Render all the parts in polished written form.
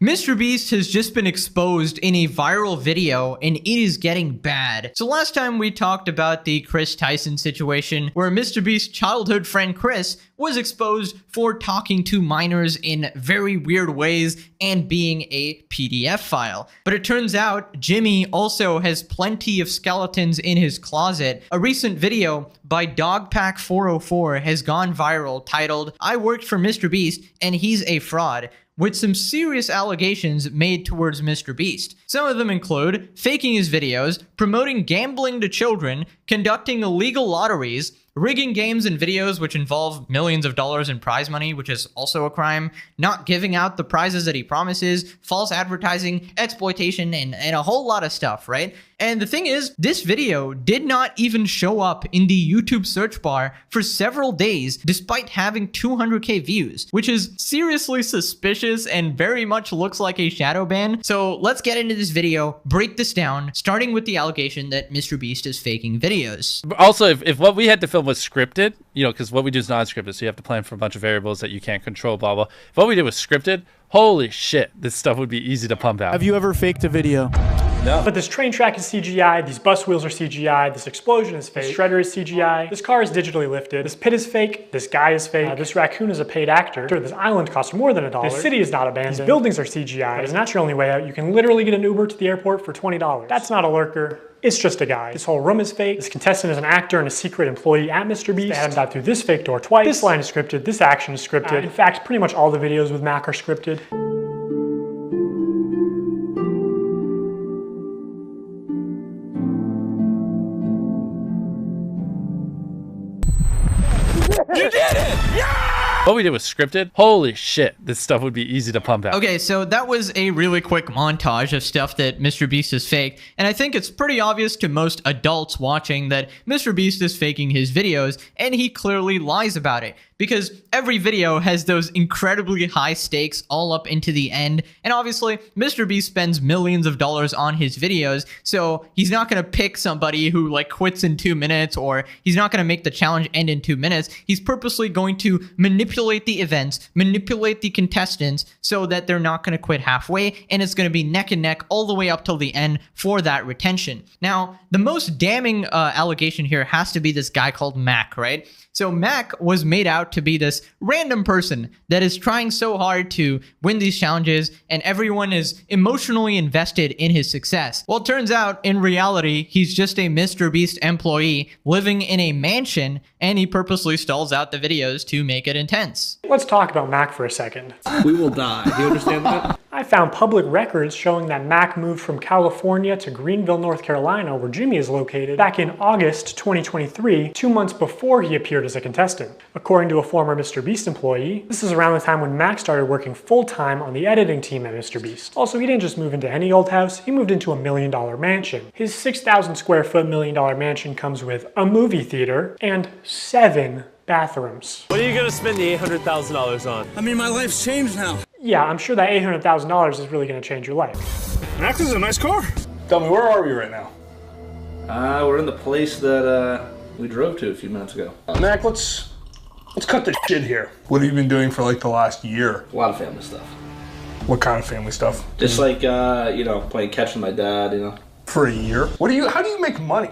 MrBeast has just been exposed in a viral video, and it is getting bad. So last time we talked about the Chris Tyson situation, where MrBeast's childhood friend Chris was exposed for talking to minors in very weird ways and being a PDF file. But it turns out Jimmy also has plenty of skeletons in his closet. A recent video by Dogpack404 has gone viral titled, "I worked for MrBeast and he's a fraud," with some serious allegations made towards MrBeast. Some of them include faking his videos, promoting gambling to children, conducting illegal lotteries, rigging games and videos which involve millions of dollars in prize money, which is also a crime, not giving out the prizes that he promises, false advertising, exploitation, and a whole lot of stuff, right? And the thing is, this video did not even show up in the YouTube search bar for several days, despite having 200k views, which is seriously suspicious and very much looks like a shadow ban. So let's get into this video, break this down, starting with the allegation that MrBeast is faking videos. Also, if what we had to film was scripted, you know, because what we do is non-scripted, so you have to plan for a bunch of variables that you can't control, blah, blah. If what we did was scripted, holy shit, this stuff would be easy to pump out. Have you ever faked a video? No. But this train track is CGI, these bus wheels are CGI, this explosion is fake, this shredder is CGI, this car is digitally lifted, this pit is fake, this guy is fake, this raccoon is a paid actor, this island costs more than $1, this city is not abandoned, these buildings are CGI, but it's not your only way out. You can literally get an Uber to the airport for $20. That's not a lurker. It's just a guy. This whole room is fake. This contestant is an actor and a secret employee at MrBeast. They had him dive through this fake door twice. This line is scripted. This action is scripted. In fact, pretty much all the videos with Mac are scripted. You did it! Yeah! What we did was scripted. Holy shit, this stuff would be easy to pump out. Okay, so that was a really quick montage of stuff that MrBeast is fake, and I think it's pretty obvious to most adults watching that MrBeast is faking his videos, and he clearly lies about it. Because every video has those incredibly high stakes all up into the end. And obviously, MrBeast spends millions of dollars on his videos, so he's not going to pick somebody who like quits in 2 minutes, or he's not going to make the challenge end in 2 minutes. He's purposely going to manipulate the events, manipulate the contestants, so that they're not going to quit halfway, and it's going to be neck and neck all the way up till the end for that retention. Now, the most damning allegation here has to be this guy called Mac, right? So Mac was made out to be this random person that is trying so hard to win these challenges, and everyone is emotionally invested in his success. Well, it turns out, in reality, he's just a MrBeast employee living in a mansion, and he purposely stalls out the videos to make it intense. Let's talk about Mac for a second. We will die. Do you understand that? I found public records showing that Mac moved from California to Greenville, North Carolina, where Jimmy is located, back in August 2023, 2 months before he appeared as a contestant. According to a former MrBeast employee, this is around the time when Mac started working full-time on the editing team at MrBeast. Also, he didn't just move into any old house, he moved into a $1 million mansion. His 6,000 square foot $1 million mansion comes with a movie theater and 7 bathrooms. What are you gonna spend the $800,000 on? I mean, my life's changed now. Yeah, I'm sure that $800,000 is really gonna change your life. Max is a nice car. Tell me, where are we right now? We're in the place that we drove to a few minutes ago. Mac, let's cut the shit here. What have you been doing for like the last year? A lot of family stuff. What kind of family stuff? Just like, you know, playing catch with my dad, you know. For a year? How do you make money?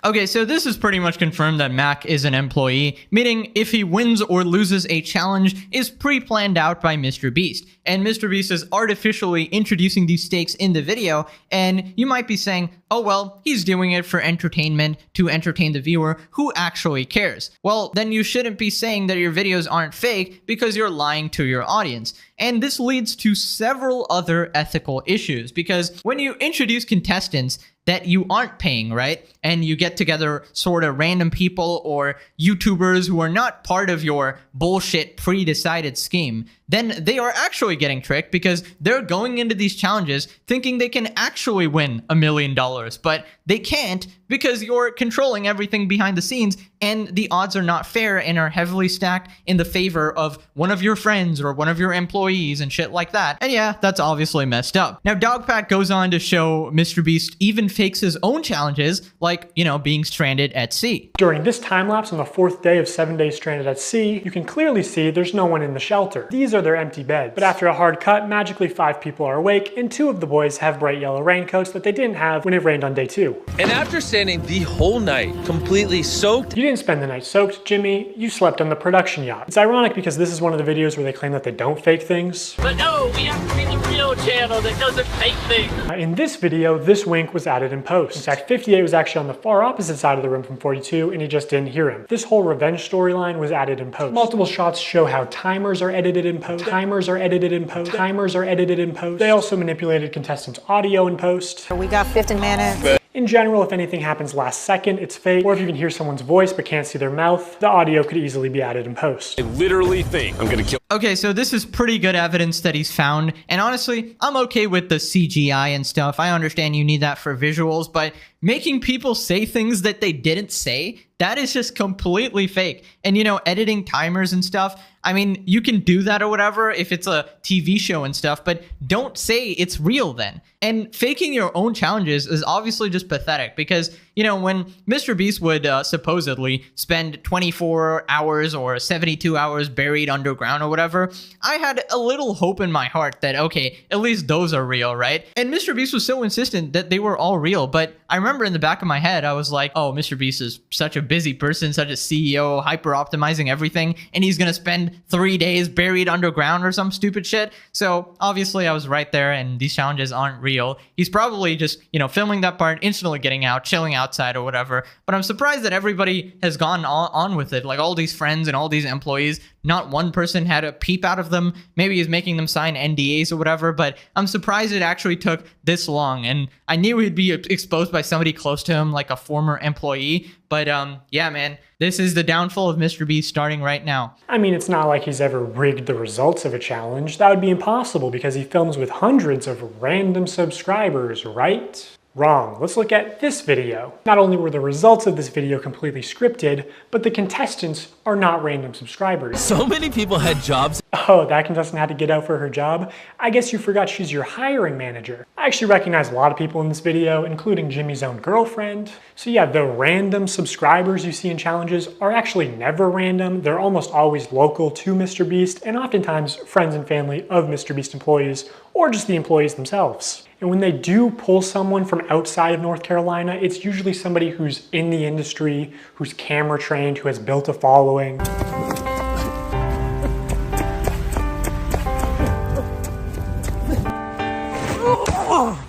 Okay, so this is pretty much confirmed that Mac is an employee, meaning if he wins or loses a challenge is pre-planned out by MrBeast. And MrBeast is artificially introducing these stakes in the video, and you might be saying, oh well, he's doing it for entertainment, to entertain the viewer, who actually cares? Well, then you shouldn't be saying that your videos aren't fake because you're lying to your audience. And this leads to several other ethical issues, because when you introduce contestants that you aren't paying, right? And you get together sort of random people or YouTubers who are not part of your bullshit pre-decided scheme, then they are actually getting tricked because they're going into these challenges thinking they can actually win $1 million, but they can't because you're controlling everything behind the scenes and the odds are not fair and are heavily stacked in the favor of one of your friends or one of your employees and shit like that. And yeah, that's obviously messed up. Now, Dogpack goes on to show MrBeast even fakes his own challenges, like, you know, being stranded at sea. During this time lapse on the 4th day of 7 days stranded at sea, you can clearly see there's no one in the shelter. These are their empty beds. But after a hard cut, magically 5 people are awake, and 2 of the boys have bright yellow raincoats that they didn't have when it rained on day 2. And after standing the whole night, completely soaked. You didn't spend the night soaked, Jimmy. You slept on the production yacht. It's ironic because this is one of the videos where they claim that they don't fake things. But no, we have to be the real channel that doesn't fake things. In this video, this wink was added in post. In fact, 58 was actually on the far opposite side of the room from 42, and he just didn't hear him. This whole revenge storyline was added in post. Multiple shots show how timers are edited in post. Timers are edited in post. Timers are edited in post. They also manipulated contestants' audio in post. We got 15 minutes. In general, if anything happens last second, it's fake. Or if you can hear someone's voice but can't see their mouth, the audio could easily be added in post. I literally think I'm gonna kill. Okay, so this is pretty good evidence that he's found, and honestly, I'm okay with the CGI and stuff. I understand you need that for visuals, but making people say things that they didn't say, that is just completely fake. And, you know, editing timers and stuff, I mean, you can do that or whatever if it's a TV show and stuff, but don't say it's real then. And faking your own challenges is obviously just pathetic because, you know, when MrBeast would supposedly spend 24 hours or 72 hours buried underground or whatever, I had a little hope in my heart that, okay, at least those are real, right? And MrBeast was so insistent that they were all real, but I remember in the back of my head, I was like, oh, MrBeast is such a busy person, such a CEO, hyper-optimizing everything, and he's gonna spend 3 days buried underground or some stupid shit. So obviously I was right there, and these challenges aren't real. He's probably just, you know, filming that part, instantly getting out, chilling outside or whatever. But I'm surprised that everybody has gone on with it. Like all these friends and all these employees, not one person had a peep out of them. Maybe he's making them sign NDAs or whatever, but I'm surprised it actually took this long. And I knew he'd be exposed by somebody close to him, like a former employee. But yeah, man, this is the downfall of MrBeast starting right now. I mean, it's not like he's ever rigged the results of a challenge. That would be impossible because he films with hundreds of random subscribers, right? Wrong. Let's look at this video. Not only were the results of this video completely scripted, but the contestants are not random subscribers. So many people had jobs. Oh, that contestant had to get out for her job? I guess you forgot she's your hiring manager. I actually recognize a lot of people in this video, including Jimmy's own girlfriend. So yeah, the random subscribers you see in challenges are actually never random. They're almost always local to MrBeast and oftentimes friends and family of MrBeast employees or just the employees themselves. And when they do pull someone from outside of North Carolina, it's usually somebody who's in the industry, who's camera trained, who has built a following.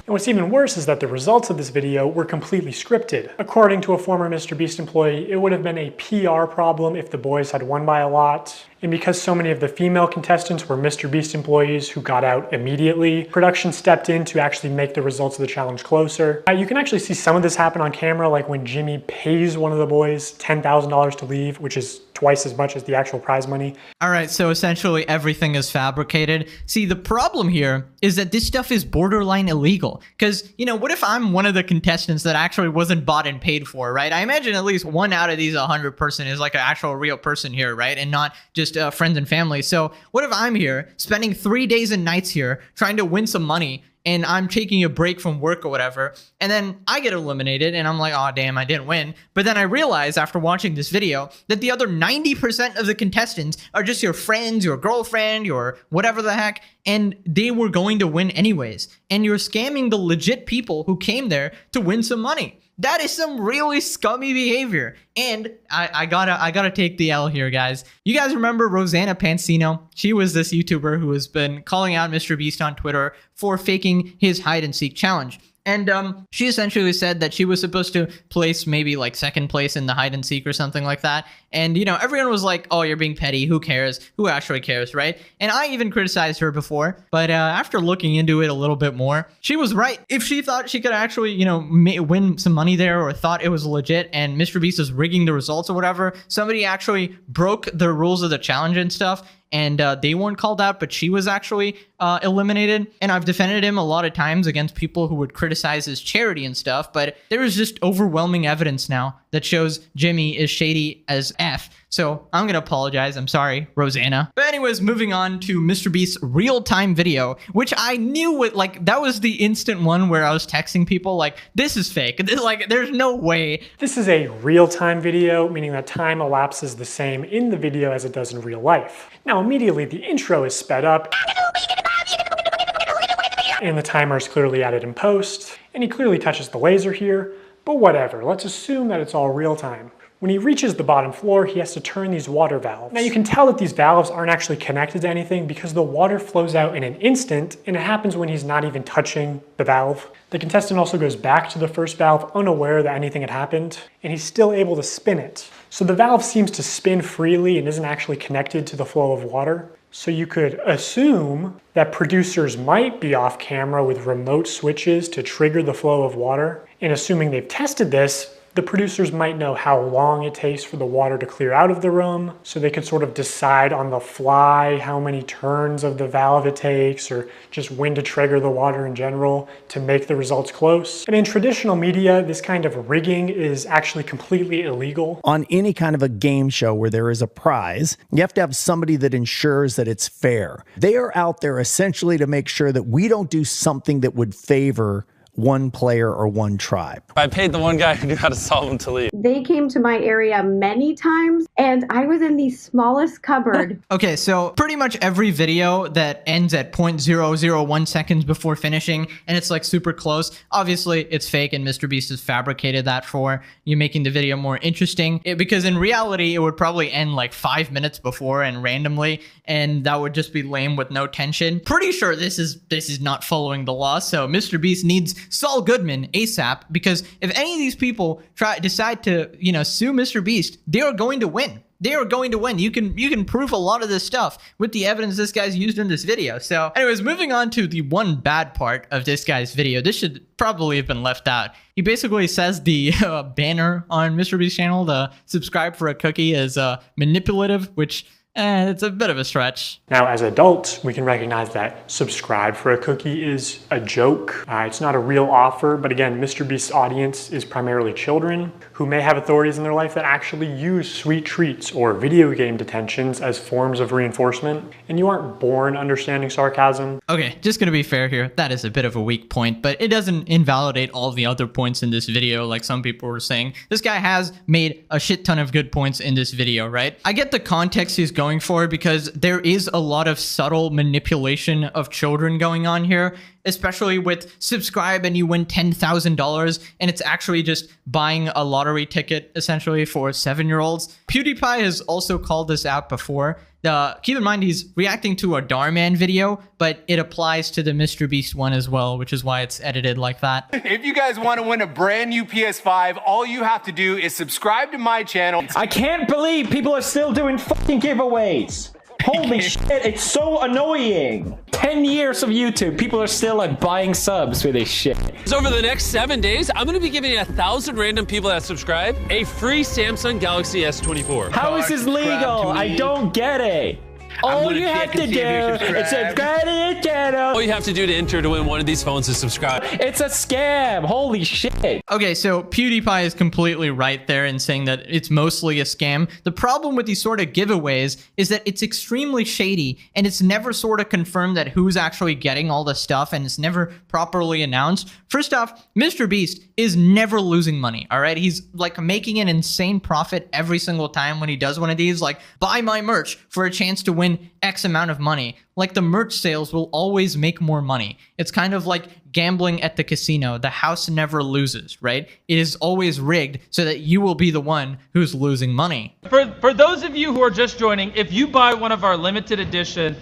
And what's even worse is that the results of this video were completely scripted. According to a former MrBeast employee, it would have been a PR problem if the boys had won by a lot. And because so many of the female contestants were MrBeast employees who got out immediately, production stepped in to actually make the results of the challenge closer. You can actually see some of this happen on camera, like when Jimmy pays one of the boys $10,000 to leave, which is twice as much as the actual prize money. All right, so essentially everything is fabricated. See, the problem here is that this stuff is borderline illegal. Because, you know, what if I'm one of the contestants that actually wasn't bought and paid for, right? I imagine at least 1 out of these 100 person is like an actual real person here, right? And not just friends and family. So what if I'm here spending 3 days and nights here trying to win some money, and I'm taking a break from work or whatever, and then I get eliminated and I'm like, oh damn, I didn't win. But then I realize after watching this video that the other 90% of the contestants are just your friends, your girlfriend, your whatever the heck, and they were going to win anyways. And you're scamming the legit people who came there to win some money. That is some really scummy behavior. And I gotta take the L here, guys. You guys remember Rosanna Pansino? She was this YouTuber who has been calling out MrBeast on Twitter for faking his hide and seek challenge. And she essentially said that she was supposed to place maybe like 2nd place in the hide and seek or something like that. And, you know, everyone was like, oh, you're being petty. Who cares? Who actually cares, right? And I even criticized her before. But after looking into it a little bit more, she was right. If she thought she could actually, you know, win some money there or thought it was legit and MrBeast is rigging the results or whatever, somebody actually broke the rules of the challenge and stuff, and they weren't called out, but she was actually eliminated, and I've defended him a lot of times against people who would criticize his charity and stuff, but there is just overwhelming evidence now that shows Jimmy is shady as F. So I'm gonna apologize. I'm sorry, Rosanna. But anyways, moving on to MrBeast's real-time video, which I knew that was the instant one where I was texting people like, this is fake. There's no way. This is a real-time video, meaning that time elapses the same in the video as it does in real life. Now, immediately the intro is sped up, and the timer is clearly added in post, and he clearly touches the laser here, but whatever, let's assume that it's all real time. When he reaches the bottom floor, he has to turn these water valves. Now you can tell that these valves aren't actually connected to anything because the water flows out in an instant, and it happens when he's not even touching the valve. The contestant also goes back to the first valve unaware that anything had happened, and he's still able to spin it. So the valve seems to spin freely and isn't actually connected to the flow of water. So you could assume that producers might be off camera with remote switches to trigger the flow of water. And assuming they've tested this, the producers might know how long it takes for the water to clear out of the room, so they could sort of decide on the fly how many turns of the valve it takes, or just when to trigger the water in general to make the results close. And in traditional media, this kind of rigging is actually completely illegal. On any kind of a game show where there is a prize, you have to have somebody that ensures that it's fair. They are out there essentially to make sure that we don't do something that would favor one player or one tribe. I paid the one guy who knew how to solve them to leave. They came to my area many times, and I was in the smallest cupboard. Okay, so pretty much every video that ends at 0.001 seconds before finishing, and it's like super close, obviously it's fake, and MrBeast has fabricated that for you, making the video more interesting. Because in reality, it would probably end like 5 minutes before and randomly, and that would just be lame with no tension. Pretty sure this is not following the law, so MrBeast needs Saul Goodman ASAP, because if any of these people decide to, sue MrBeast, they are going to win. They are going to win. You can prove a lot of this stuff with the evidence this guy's used in this video. So anyways, moving on to the one bad part of this guy's video. This should probably have been left out. He basically says the banner on MrBeast's channel, the subscribe for a cookie, is manipulative, which it's a bit of a stretch. Now, as adults, we can recognize that subscribe for a cookie is a joke. It's not a real offer, but again, MrBeast's audience is primarily children who may have authorities in their life that actually use sweet treats or video game detentions as forms of reinforcement, and you aren't born understanding sarcasm. Okay, just gonna be fair here, that is a bit of a weak point, but it doesn't invalidate all the other points in this video like some people were saying. This guy has made a shit ton of good points in this video, right? I get the context he's going for, because there is a lot of subtle manipulation of children going on here, especially with subscribe and you win $10,000, and it's actually just buying a lottery ticket essentially for 7-year-olds. PewDiePie has also called this out before. Keep in mind he's reacting to a Darman video, but it applies to the MrBeast one as well, which is why it's edited like that. If you guys want to win a brand new PS5, all you have to do is subscribe to my channel. I can't believe people are still doing fucking giveaways. Holy shit, it's so annoying. 10 years of YouTube, people are still like buying subs for this shit. So over the next 7 days, I'm gonna be giving 1,000 random people that subscribe a free Samsung Galaxy S24. How is this legal? I don't get it. All you have to do is subscribe to the channel. All you have to do to enter to win one of these phones is subscribe. It's a scam. Holy shit. Okay, so PewDiePie is completely right there in saying that it's mostly a scam. The problem with these sort of giveaways is that it's extremely shady, and it's never sort of confirmed that who's actually getting all the stuff, and it's never properly announced. First off, MrBeast is never losing money, all right? He's like making an insane profit every single time when he does one of these, like buy my merch for a chance to win X amount of money. Like the merch sales will always make more money. It's kind of like gambling at the casino. The house never loses, right? It is always rigged so that you will be the one who's losing money. For those of you who are just joining, if you buy one of our limited edition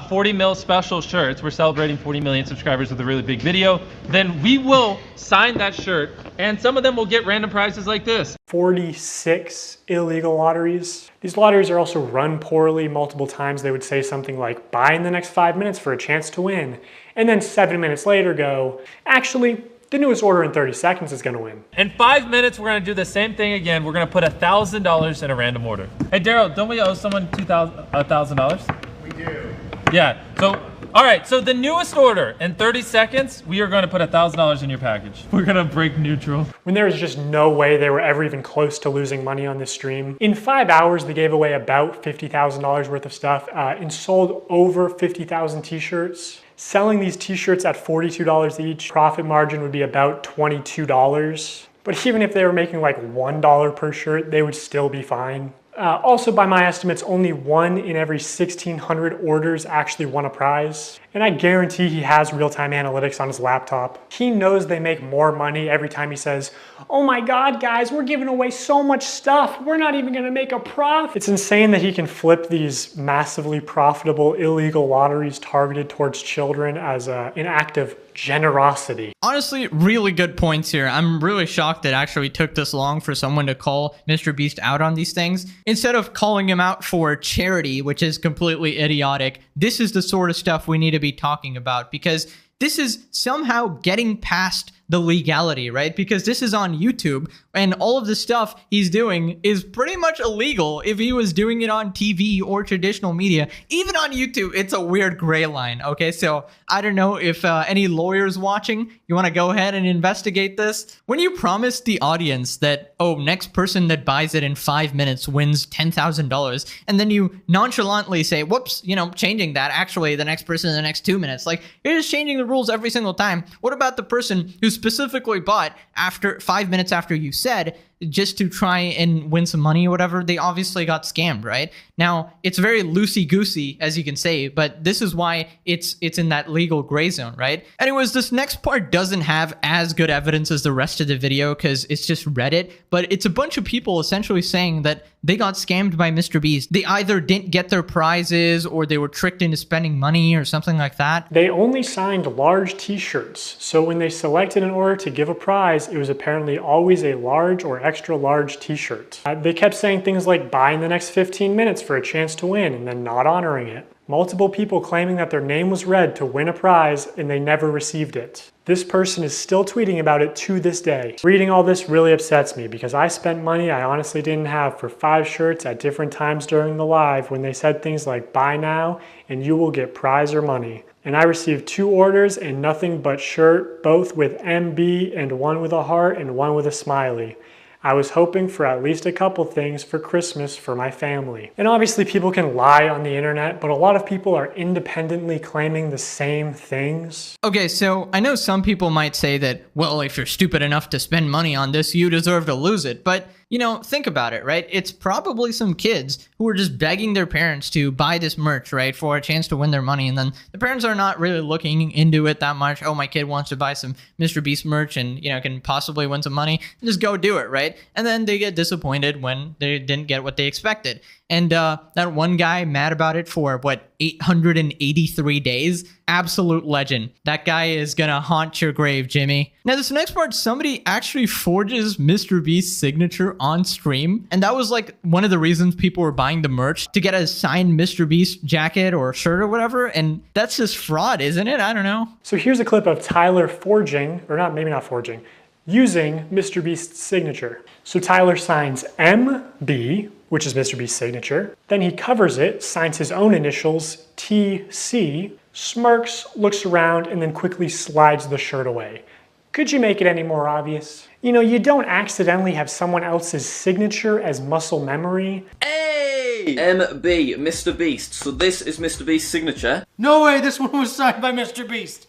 40 mil special shirts, we're celebrating 40 million subscribers with a really big video, then we will sign that shirt, and some of them will get random prizes like this. 46 illegal lotteries. These lotteries are also run poorly. Multiple times they would say something like, buy in the next 5 minutes for a chance to win. And then 7 minutes later go, actually, the newest order in 30 seconds is gonna win. In 5 minutes, we're gonna do the same thing again. We're gonna put $1,000 in a random order. Hey, Daryl, don't we owe someone $1,000? We do. Yeah, so All right, so the newest order, in 30 seconds, we are going to put $1,000 in your package. We're going to break neutral. When there was just no way they were ever even close to losing money on this stream. In 5 hours, they gave away about $50,000 worth of stuff and sold over 50,000 t-shirts. Selling these t-shirts at $42 each, profit margin would be about $22. But even if they were making like $1 per shirt, they would still be fine. Also, by my estimates, only 1 in every 1,600 orders actually won a prize. And I guarantee he has real-time analytics on his laptop. He knows they make more money every time he says, "Oh my God, guys, we're giving away so much stuff. We're not even gonna make a profit." It's insane that he can flip these massively profitable illegal lotteries targeted towards children as an act of generosity. Honestly, really good points here. I'm really shocked that actually took this long for someone to call MrBeast out on these things. Instead of calling him out for charity, which is completely idiotic, this is the sort of stuff we need to be talking about, because this is somehow getting past the legality, right? Because this is on YouTube, and all of the stuff he's doing is pretty much illegal if he was doing it on TV or traditional media. Even on YouTube, it's a weird gray line, okay? So I don't know if any lawyers watching, you want to go ahead and investigate this? When you promise the audience that, oh, next person that buys it in 5 minutes wins $10,000, and then you nonchalantly say, whoops, you know, changing that, actually the next person in the next 2 minutes, like, you're just changing the rules every single time. What about the person who specifically bought after 5 minutes after you said, just to try and win some money or whatever? They obviously got scammed, right? Now, it's very loosey-goosey, as you can say, but this is why it's in that legal gray zone, right? Anyways, this next part doesn't have as good evidence as the rest of the video because it's just Reddit, but it's a bunch of people essentially saying that they got scammed by MrBeast. They either didn't get their prizes or they were tricked into spending money or something like that. They only signed large t-shirts, so when they selected an order to give a prize, it was apparently always a large or extra large t-shirt. They kept saying things like, buy in the next 15 minutes for a chance to win, and then not honoring it. Multiple people claiming that their name was read to win a prize and they never received it. This person is still tweeting about it to this day. Reading all this really upsets me because I spent money I honestly didn't have for 5 shirts at different times during the live when they said things like, buy now and you will get prize or money. And I received 2 orders and nothing but shirt, both with MB and one with a heart and one with a smiley. I was hoping for at least a couple things for Christmas for my family. And obviously people can lie on the internet, but a lot of people are independently claiming the same things. Okay, so I know some people might say that, well, if you're stupid enough to spend money on this, you deserve to lose it. But, you know, think about it, right? It's probably some kids who are just begging their parents to buy this merch, right, for a chance to win their money. And then the parents are not really looking into it that much. Oh, my kid wants to buy some MrBeast merch and, you know, can possibly win some money. Just go do it, right? And then they get disappointed when they didn't get what they expected. And that one guy mad about it for, what, 883 days? Absolute legend. That guy is gonna haunt your grave, Jimmy. Now, this next part, somebody actually forges MrBeast's signature on stream. And that was like one of the reasons people were buying the merch, to get a signed MrBeast jacket or shirt or whatever. And that's just fraud, isn't it? I don't know. So here's a clip of Tyler forging, or not, maybe not forging, using MrBeast's signature. So Tyler signs MB, which is MrBeast's signature. Then he covers it, signs his own initials, TC, smirks, looks around, and then quickly slides the shirt away. Could you make it any more obvious? You know, you don't accidentally have someone else's signature as muscle memory. Hey! MB, MrBeast. So this is MrBeast's signature. No way, this one was signed by MrBeast.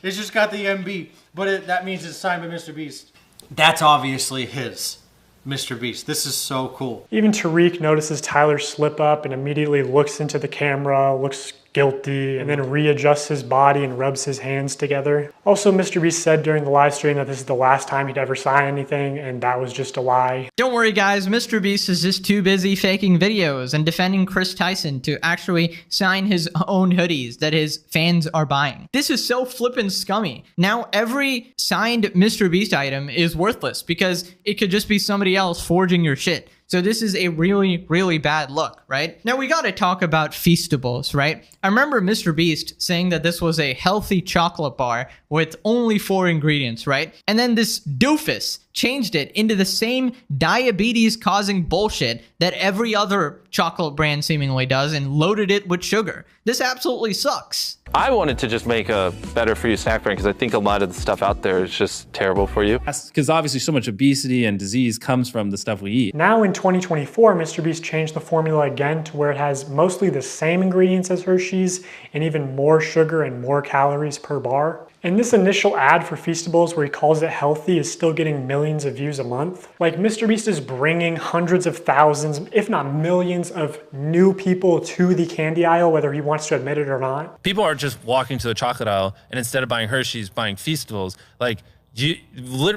It's just got the MB, but that means it's signed by MrBeast. That's obviously his. MrBeast. This is so cool. Even Tariq notices Tyler slip up and immediately looks into the camera, looks guilty, and then readjusts his body and rubs his hands together. Also, MrBeast said during the live stream that this is the last time he'd ever sign anything, and that was just a lie. Don't worry, guys. MrBeast is just too busy faking videos and defending Chris Tyson to actually sign his own hoodies that his fans are buying. This is so flippin' scummy. Now, every signed MrBeast item is worthless because it could just be somebody else forging your shit. So this is a really, really bad look, right? Now we gotta talk about Feastables, right? I remember MrBeast saying that this was a healthy chocolate bar with only 4 ingredients, right? And then this doofus changed it into the same diabetes-causing bullshit that every other chocolate brand seemingly does and loaded it with sugar. This absolutely sucks. I wanted to just make a better for you snack brand because I think a lot of the stuff out there is just terrible for you. Because obviously so much obesity and disease comes from the stuff we eat. Now in 2024, MrBeast changed the formula again to where it has mostly the same ingredients as Hershey's and even more sugar and more calories per bar. And this initial ad for Feastables where he calls it healthy is still getting millions of views a month. Like, MrBeast is bringing hundreds of thousands, if not millions, of new people to the candy aisle, whether he wants to admit it or not. People are just walking to the chocolate aisle and instead of buying Hershey's, buying Feastables. Like,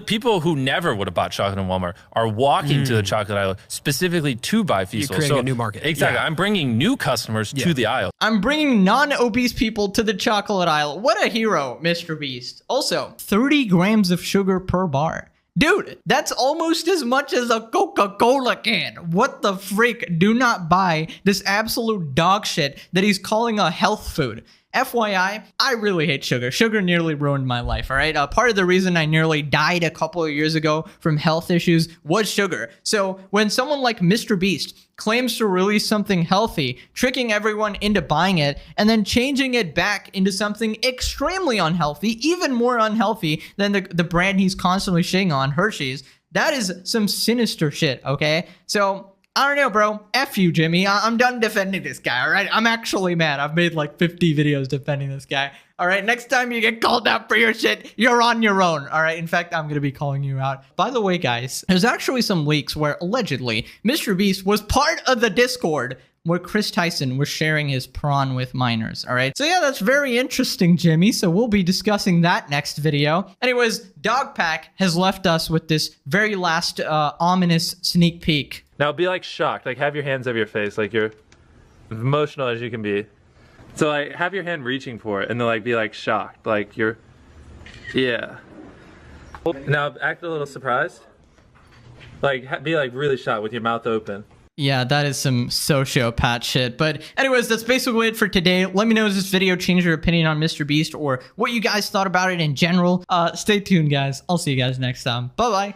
people who never would have bought chocolate in Walmart are walking to the chocolate aisle specifically to buy Feastables. You're creating a new market. Exactly. Yeah. I'm bringing new customers to the aisle. I'm bringing non-obese people to the chocolate aisle. What a hero, MrBeast. Also, 30 grams of sugar per bar. Dude, that's almost as much as a Coca-Cola can. What the freak? Do not buy this absolute dog shit that he's calling a health food. FYI, I really hate sugar. Sugar nearly ruined my life, all right? Part of the reason I nearly died a couple of years ago from health issues was sugar. So when someone like MrBeast claims to release something healthy, tricking everyone into buying it, and then changing it back into something extremely unhealthy, even more unhealthy than the brand he's constantly shitting on, Hershey's, that is some sinister shit, okay? So I don't know, bro. F you, Jimmy. I'm done defending this guy, all right? I'm actually mad. I've made like 50 videos defending this guy. All right, next time you get called out for your shit, you're on your own, all right? In fact, I'm going to be calling you out. By the way, guys, there's actually some leaks where allegedly MrBeast was part of the Discord where Chris Tyson was sharing his prawn with minors, all right? So yeah, that's very interesting, Jimmy. So we'll be discussing that next video. Anyways, Dogpack has left us with this very last ominous sneak peek. Now be like shocked, like have your hands over your face, like you're emotional as you can be. So like have your hand reaching for it and then like be like shocked, like you're, yeah. Now act a little surprised. Like be like really shocked with your mouth open. Yeah, that is some sociopath shit. But anyways, that's basically it for today. Let me know if this video changed your opinion on MrBeast or what you guys thought about it in general. Stay tuned, guys. I'll see you guys next time. Bye-bye.